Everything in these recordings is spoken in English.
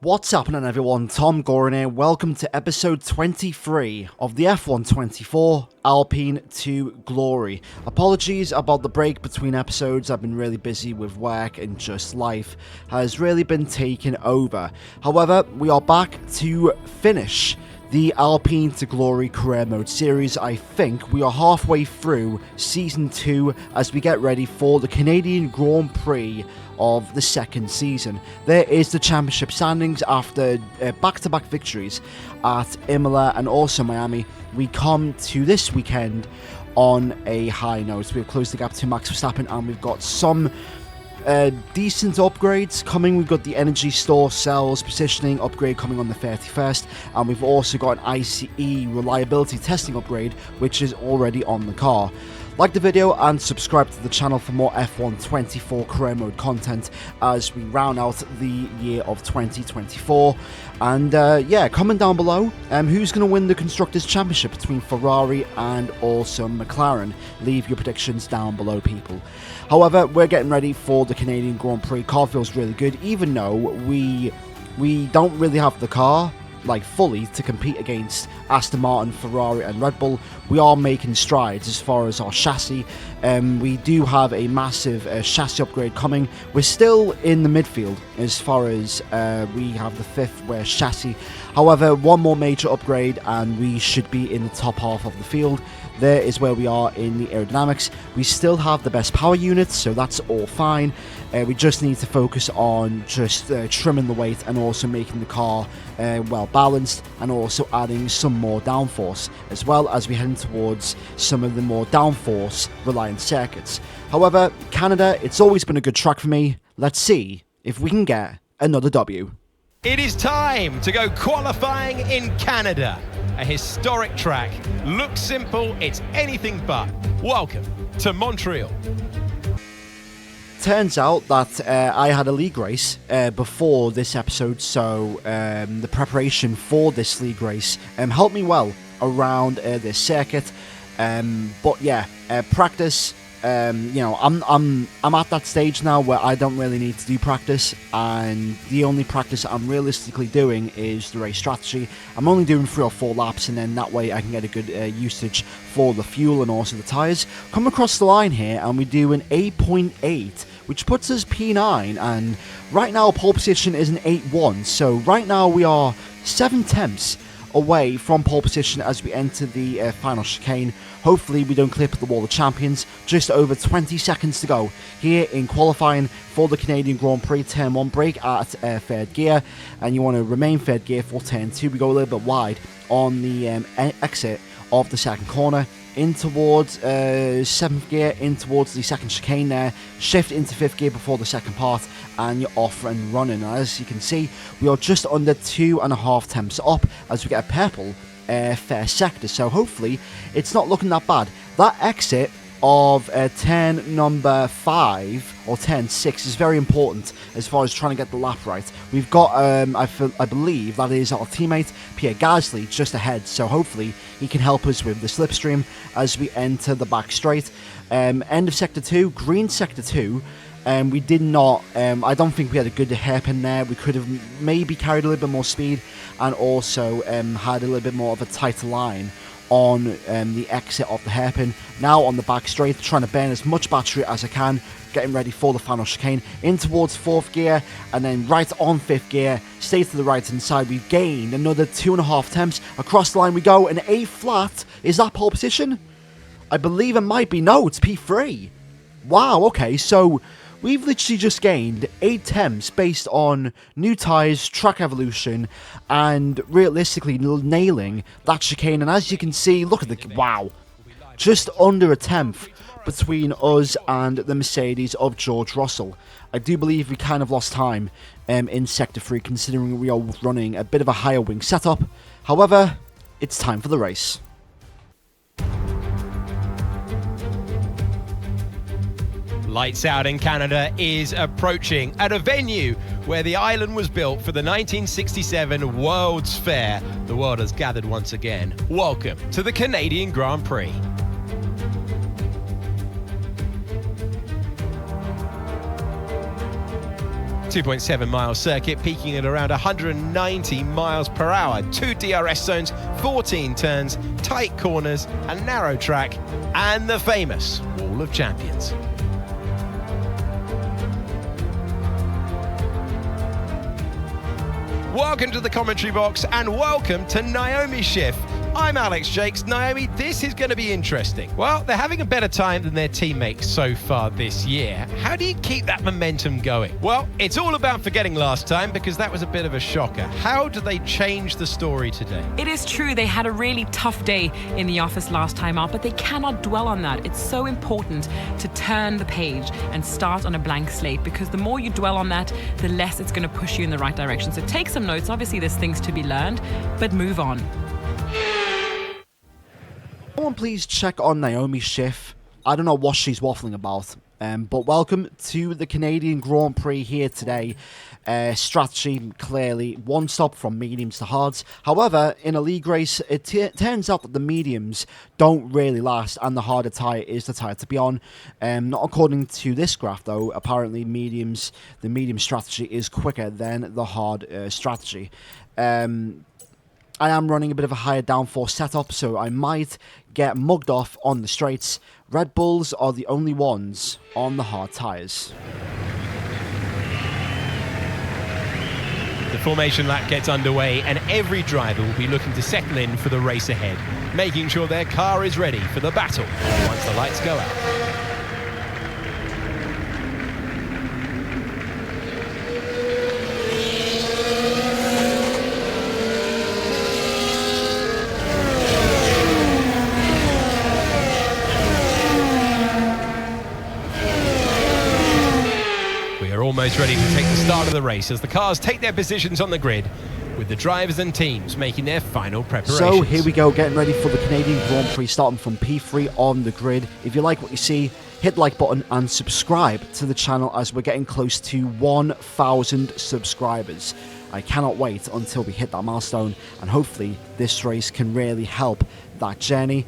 What's happening, everyone? TomGorian here. Welcome to episode 23 of the F124 Alpine to Glory. Apologies about the break between episodes. I've been really busy with work and just life has really been taken over. However, we are back to finish the Alpine to Glory career mode series. I think we are halfway through season 2 as we get ready for the Canadian Grand Prix of the second season. There is the championship standings after back-to-back victories at Imola and also Miami. We come to this weekend on a high note. We've closed the gap to Max Verstappen and we've got some decent upgrades coming. We've got the energy store cells positioning upgrade coming on the 31st, and we've also got an ICE reliability testing upgrade which is already on the car. Like the video and subscribe to the channel for more F124 career mode content as we round out the year of 2024. And yeah, comment down below who's going to win the Constructors' Championship between Ferrari and also McLaren. Leave your predictions down below, people. However, we're getting ready for the Canadian Grand Prix. Car feels really good, even though we don't really have the car like fully to compete against Aston Martin, Ferrari and Red Bull. We are making strides as far as our chassis. We do have a massive chassis upgrade coming. We're still in the midfield as far as we have the 5th wear chassis. However, one more major upgrade and we should be in the top half of the field. There is where we are in the aerodynamics. We still have the best power units, so that's all fine. We just need to focus on just trimming the weight and also making the car well balanced, and also adding some more downforce as well as we head towards some of the more downforce reliant circuits. However, Canada, it's always been a good track for me. Let's see if we can get another W. It is time to go qualifying in Canada. A historic track. Looks simple, it's anything but. Welcome to Montreal. Turns out that I had a league race before this episode, so the preparation for this league race helped me well around this circuit. But yeah, practice. You know, I'm at that stage now where I don't really need to do practice, and the only practice I'm realistically doing is the race strategy. I'm only doing 3 or 4 laps, and then that way I can get a good usage for the fuel and also the tyres. Come across the line here, and we do an 8.8, which puts us P9, and right now pole position is an 8.1, so right now we are 7 tenths away from pole position as we enter the final chicane. Hopefully we don't clip the wall of champions. Just over 20 seconds to go here in qualifying for the Canadian Grand Prix. Turn 1 brake at 3rd gear, and you want to remain 3rd gear for turn 2. We go a little bit wide on the exit of the 2nd corner, in towards 7th gear, in towards the 2nd chicane there, shift into 5th gear before the 2nd part, and you're off and running. And as you can see, we are just under 2.5 tenths up as we get a purple fair sector, so hopefully it's not looking that bad. That exit of turn number 5 or turn 6 is very important as far as trying to get the lap right. We've got I believe that is our teammate Pierre Gasly just ahead, so hopefully he can help us with the slipstream as we enter the back straight. End of sector 2, green sector 2. We did not, I don't think we had a good hairpin there. We could have maybe carried a little bit more speed and also had a little bit more of a tighter line on the exit of the hairpin. Now on the back straight, trying to burn as much battery as I can, getting ready for the final chicane, in towards 4th gear, and then right on 5th gear, stay to the right hand side. We've gained another 2.5 tenths. Across the line we go, an A flat. Is that pole position? I believe it might be. No, it's P3. Wow, okay, so we've literally just gained 8 tenths based on new tyres, track evolution, and realistically nailing that chicane. And as you can see, look at the, wow, just under a tenth between us and the Mercedes of George Russell. I do believe we kind of lost time in Sector 3, considering we are running a bit of a higher wing setup. However, it's time for the race. Lights Out in Canada is approaching at a venue where the island was built for the 1967 World's Fair. The world has gathered once again. Welcome to the Canadian Grand Prix. 2.7 mile circuit peaking at around 190 miles per hour, 2 DRS zones, 14 turns, tight corners, a narrow track, and the famous Wall of Champions. Welcome to the commentary box and welcome to Naomi's Shift. I'm Alex Jakes. Naomi, this is going to be interesting. Well, they're having a better time than their teammates so far this year. How do you keep that momentum going? Well, it's all about forgetting last time because that was a bit of a shocker. How do they change the story today? It is true, they had a really tough day in the office last time out, but they cannot dwell on that. It's so important to turn the page and start on a blank slate because the more you dwell on that, the less it's going to push you in the right direction. So take some notes. Obviously, there's things to be learned, but move on. Someone please check on Naomi's Shift. I don't know what she's waffling about. But welcome to the Canadian Grand Prix here today. Strategy, clearly, one stop from mediums to hards. However, in a league race, it turns out that the mediums don't really last, and the harder tyre is the tyre to be on. Not according to this graph, though. Apparently, the medium strategy is quicker than the hard strategy. I am running a bit of a higher downforce setup, so I might get mugged off on the straights. Red Bulls are the only ones on the hard tyres. The formation lap gets underway and every driver will be looking to settle in for the race ahead, making sure their car is ready for the battle once the lights go out. Almost ready to take the start of the race as the cars take their positions on the grid, with the drivers and teams making their final preparations. So here we go, getting ready for the Canadian Grand Prix, starting from P3 on the grid. If you like what you see, hit the like button and subscribe to the channel as we're getting close to 1,000 subscribers. I cannot wait until we hit that milestone, and hopefully this race can really help that journey.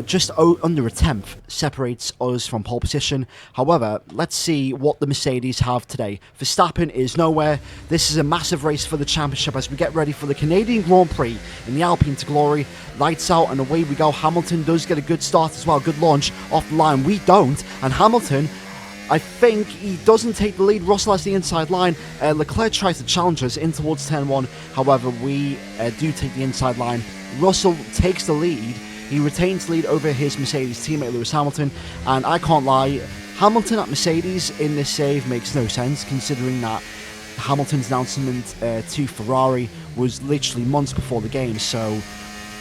Just under a tenth separates us from pole position. However, let's see what the Mercedes have today. Verstappen is nowhere. This is a massive race for the championship as we get ready for the Canadian Grand Prix in the Alpine to glory. Lights out and away we go. Hamilton does get a good start as well. Good launch off the line. We don't. And Hamilton, I think he doesn't take the lead. Russell has the inside line. Leclerc tries to challenge us in towards turn 1. However, we do take the inside line. Russell takes the lead. He retains the lead over his Mercedes teammate Lewis Hamilton, and I can't lie, Hamilton at Mercedes in this save makes no sense considering that Hamilton's announcement to Ferrari was literally months before the game, so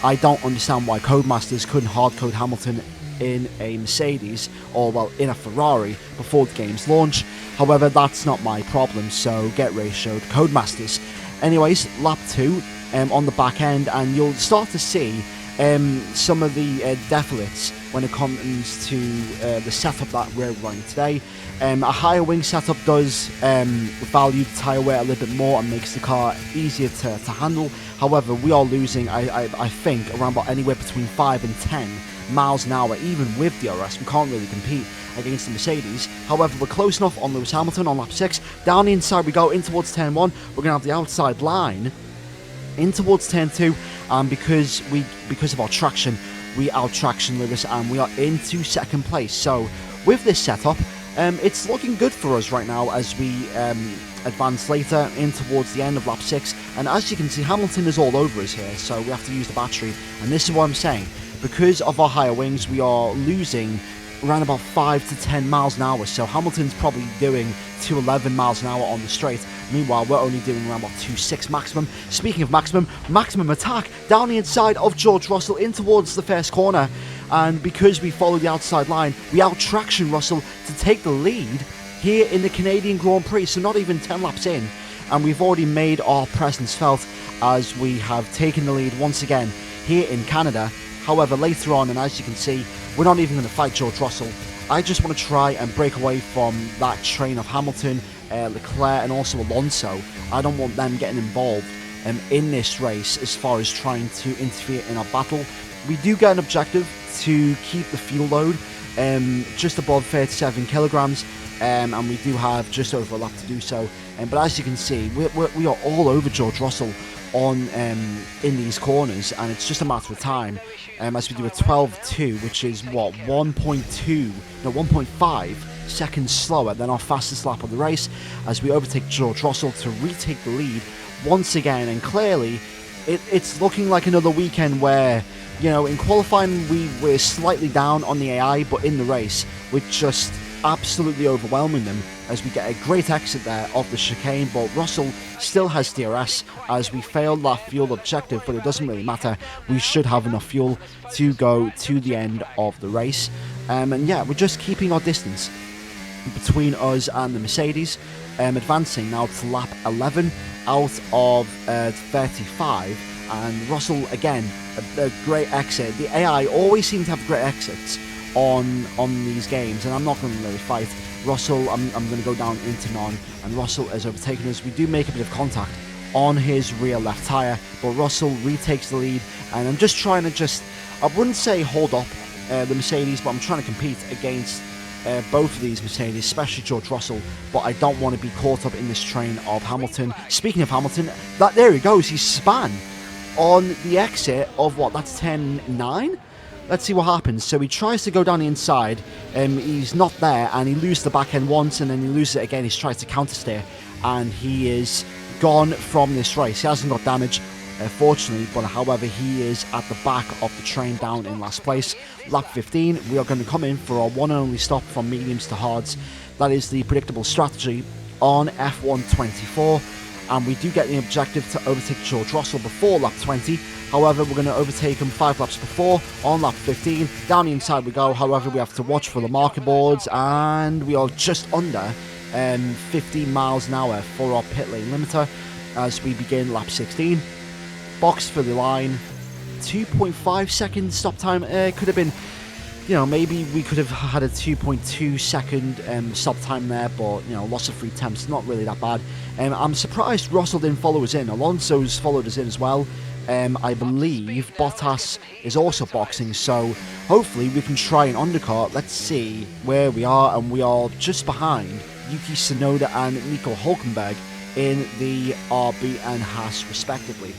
I don't understand why Codemasters couldn't hardcode Hamilton in a Mercedes, or well, in a Ferrari before the game's launch. However, that's not my problem, so get ratioed Codemasters. Anyways, lap 2 on the back end, and you'll start to see some of the deficits when it comes to the setup that we're running today. A higher wing setup does value the tyre wear a little bit more and makes the car easier to handle. However, we are losing, I think, around about anywhere between 5 and 10 miles an hour, even with DRS. We can't really compete against the Mercedes. However, we're close enough on Lewis Hamilton on lap 6. Down the inside we go in towards turn 1. We're going to have the outside line in towards turn 2, and because of our traction, we out-traction Lewis and we are into second place. So with this setup, it's looking good for us right now as we advance later in towards the end of lap 6. And as you can see, Hamilton is all over us here, so we have to use the battery. And this is what I'm saying, because of our higher wings, we are losing around about 5 to 10 miles an hour. So Hamilton's probably doing 211 miles an hour on the straight. Meanwhile, we're only doing around about 2.6 maximum. Speaking of maximum attack down the inside of George Russell in towards the first corner. And because we follow the outside line, we out-traction Russell to take the lead here in the Canadian Grand Prix. So not even 10 laps in, and we've already made our presence felt as we have taken the lead once again here in Canada. However, later on, and as you can see, we're not even going to fight George Russell. I just want to try and break away from that train of Hamilton, Leclerc and also Alonso. I don't want them getting involved in this race as far as trying to interfere in our battle. We do get an objective to keep the fuel load just above 37 kilograms. and we do have just over a lap to do so. But as you can see, we are all over George Russell on in these corners, and it's just a matter of time as we do a 12.2, which is what 1.5 seconds slower than our fastest lap of the race, as we overtake George Russell to retake the lead once again. And clearly it's looking like another weekend where, you know, in qualifying we're slightly down on the AI, but in the race we're just absolutely overwhelming them as we get a great exit there of the chicane. But Russell still has DRS as we failed that fuel objective, but it doesn't really matter. We should have enough fuel to go to the end of the race. And yeah, we're just keeping our distance between us and the Mercedes, advancing now to lap 11 out of 35. And Russell, again, a great exit. The AI always seem to have great exits on these games, and I'm not going to really fight Russell. I'm going to go down into none, and Russell has overtaken us. We do make a bit of contact on his rear left tyre, but Russell retakes the lead, and I'm just trying to I wouldn't say hold up the Mercedes, but I'm trying to compete against both of these Mercedes, especially George Russell. But I don't want to be caught up in this train of Hamilton. Speaking of Hamilton, there he goes. He span on the exit of what? That's 10.9. Let's see what happens. So he tries to go down the inside, he's not there, and he loses the back end once, and then he loses it again. He tries to counter steer, and he is gone from this race. He hasn't got damage, fortunately, but however, he is at the back of the train, down in last place. Lap 15, we are going to come in for our one and only stop from mediums to hards. That is the predictable strategy on F1 24, and we do get the objective to overtake George Russell before lap 20. However, we're going to overtake him 5 laps before on lap 15. Down the inside we go. However, we have to watch for the marker boards, and we are just under 15 miles an hour for our pit lane limiter as we begin lap 16. Box for the line, 2.5 seconds stop time. Could have been, you know, maybe we could have had a 2.2 second stop time there, but, you know, loss of 3 temps, not really that bad. I'm surprised Russell didn't follow us in. Alonso's followed us in as well. I believe Bottas is also boxing, so hopefully we can try an undercut. Let's see where we are, and we are just behind Yuki Tsunoda and Nico Hülkenberg in the RB and Haas respectively.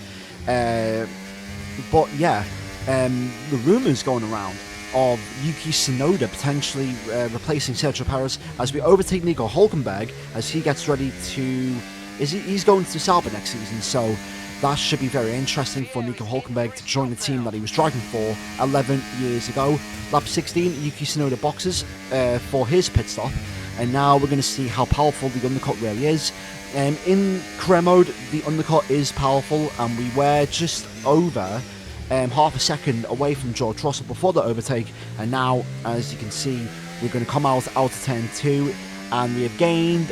But yeah, the rumours going around of Yuki Tsunoda potentially replacing Sergio Perez as we overtake Nico Hülkenberg as he gets ready to... He's going to Sauber next season, so that should be very interesting for Nico Hülkenberg to join the team that he was driving for 11 years ago. Lap 16, Yuki Tsunoda boxes for his pit stop, and now we're going to see how powerful the undercut really is. In career mode, the undercut is powerful, and we were just over half a second away from George Russell before the overtake, and now, as you can see, we're going to come out of turn 2, and we have gained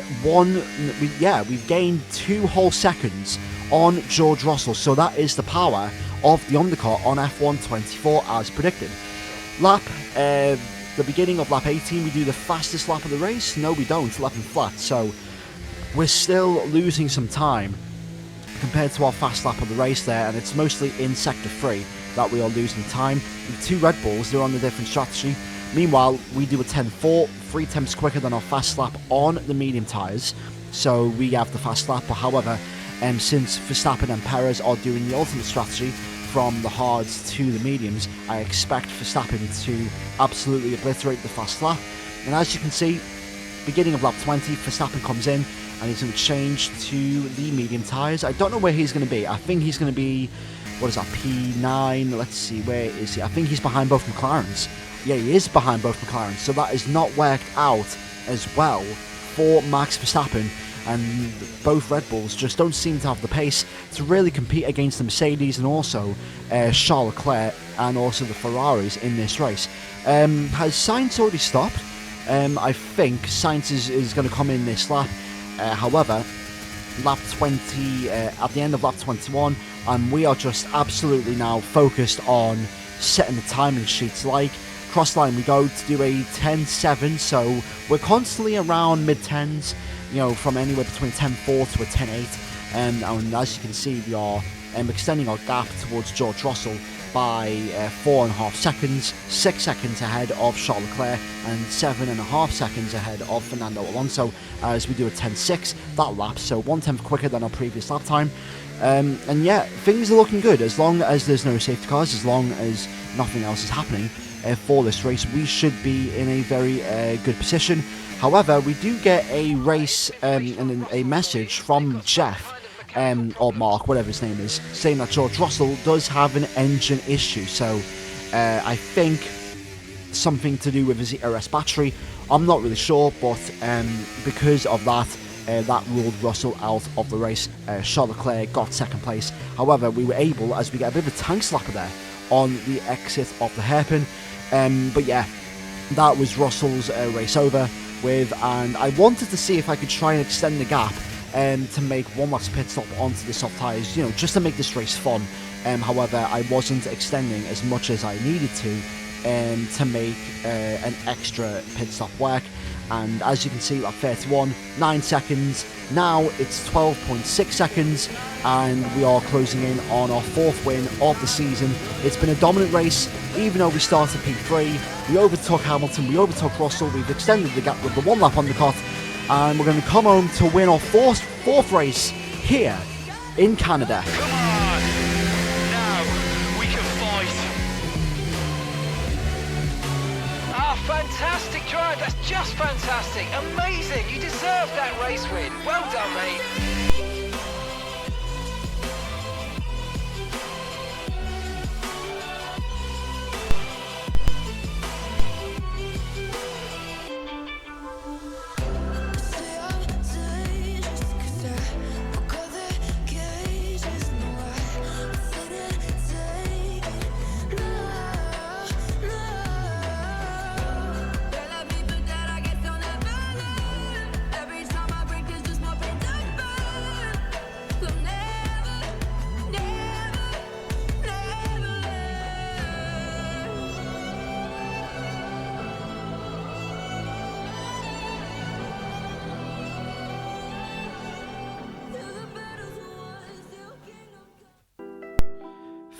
we've gained 2 whole seconds on George Russell, so that is the power of the undercut on F1 24 as predicted. The beginning of lap 18, we do the fastest lap of the race. No, we don't, 11 flat, so we're still losing some time compared to our fast lap of the race there, and it's mostly in sector 3 that we are losing time. With 2 Red Bulls, they're on a different strategy. Meanwhile, we do a 10.4, 3 temps quicker than our fast lap on the medium tyres, so we have the fast lap. But however, since Verstappen and Perez are doing the ultimate strategy from the hards to the mediums, I expect Verstappen to absolutely obliterate the fast lap. And as you can see, beginning of lap 20, Verstappen comes in and he's going to change to the medium tyres. I don't know where he's going to be. I think he's going to be, what is that, P9? Let's see, where is he? I think he's behind both McLarens. Yeah, he is behind both McLarens, so that is not worked out as well for Max Verstappen, and both Red Bulls just don't seem to have the pace to really compete against the Mercedes and also Charles Leclerc and also the Ferraris in this race. Has Sainz already stopped? I think Sainz is going to come in this lap. However, lap 20, at the end of lap 21, we are just absolutely now focused on setting the timing sheets. Like, cross line we go to do a 10.7, so we're constantly around mid-10s, you know, from anywhere between a 10.4 to a 10.8, and as you can see, we are extending our gap towards George Russell by 4.5 seconds, 6 seconds ahead of Charles Leclerc, and 7.5 seconds ahead of Fernando Alonso, as we do a 10.6 that lap, so 1/10 quicker than our previous lap time. And yeah, things are looking good. As long as there's no safety cars, as long as nothing else is happening for this race, we should be in a very good position. However, we do get a race and a message from Jeff, or Mark, whatever his name is, saying that George Russell does have an engine issue. So I think something to do with his ERS battery. I'm not really sure, but because of that, that ruled Russell out of the race. Charles Leclerc got second place. However, we were able, as we get a bit of a tank slapper there on the exit of the hairpin. But yeah, that was Russell's race over with, and I wanted to see if I could try and extend the gap to make one last pit stop onto the soft tyres, you know, just to make this race fun. However, I wasn't extending as much as I needed to make an extra pit stop work. And as you can see, lap 31, 9 seconds. Now it's 12.6 seconds, and we are closing in on our 4th win of the season. It's been a dominant race, even though we started P3. We overtook Hamilton, we overtook Russell, we've extended the gap with the 1 lap undercut, and we're going to come home to win our fourth race here in Canada. Come on! Now we can fight. Ah, fantastic drive. That's just fantastic. Amazing. You deserve that race win. Well done, mate.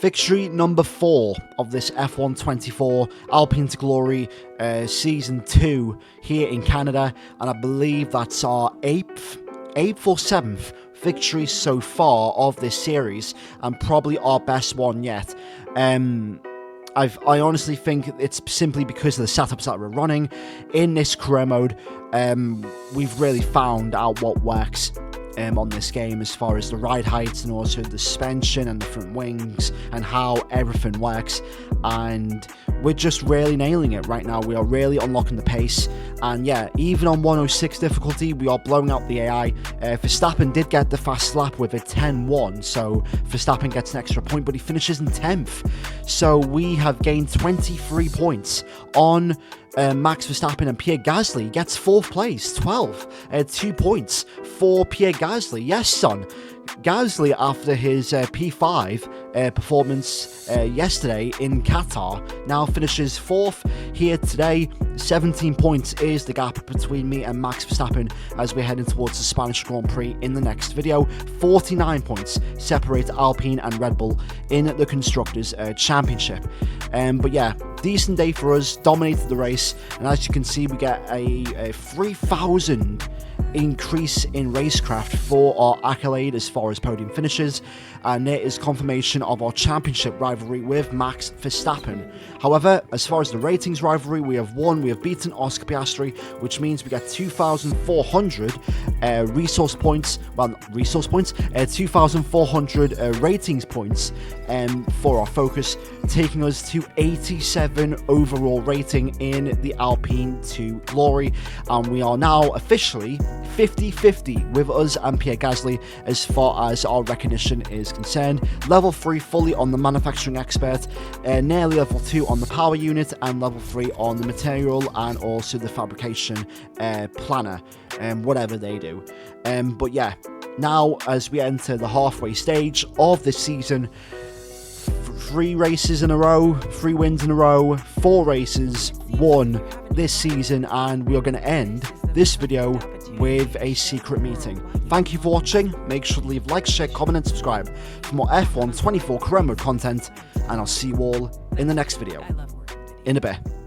Victory number 4 of this F1 24 Alpine to Glory Season 2 here in Canada, and I believe that's our 8th or 7th victory so far of this series, and probably our best one yet. I honestly think it's simply because of the setups that we're running in this career mode. We've really found out what works on this game, as far as the ride heights and also the suspension and the front wings and how everything works, and we're just really nailing it right now. We are really unlocking the pace, and yeah, even on 106 difficulty, we are blowing out the AI. Verstappen did get the fast lap with a 10-1, so Verstappen gets an extra point, but he finishes in 10th, so we have gained 23 points on Max Verstappen, and Pierre Gasly gets 4th place, 12, 2 points for Pierre Gasly. Yes, son. Gasly, after his P5 performance yesterday in Qatar, now finishes 4th here today. 17 points is the gap between me and Max Verstappen as we're heading towards the Spanish Grand Prix in the next video. 49 points separate Alpine and Red Bull in the Constructors' Championship. But yeah, decent day for us, dominated the race, and as you can see, we get a 3,000 increase in racecraft for our accolade as far as podium finishes, and it is confirmation of our championship rivalry with Max Verstappen. However, as far as the ratings rivalry, we have beaten Oscar Piastri, which means we get 2,400 resource points, 2,400 ratings points for our focus, taking us to 87 overall rating in the Alpine to Glory, and we are now officially 50-50 with us and Pierre Gasly as far as our recognition is concerned. Level 3 fully on the manufacturing expert, nearly level 2 on the power unit, and level 3 on the material and also the fabrication planner, whatever they do. But yeah, now as we enter the halfway stage of this season, 3 races in a row, 3 wins in a row, 4 races won this season, and we are going to end this video with a secret meeting. Thank you for watching. Make sure to leave like, share, comment and subscribe for more F1 24 career mode content, and I'll see you all in the next video. In a bit.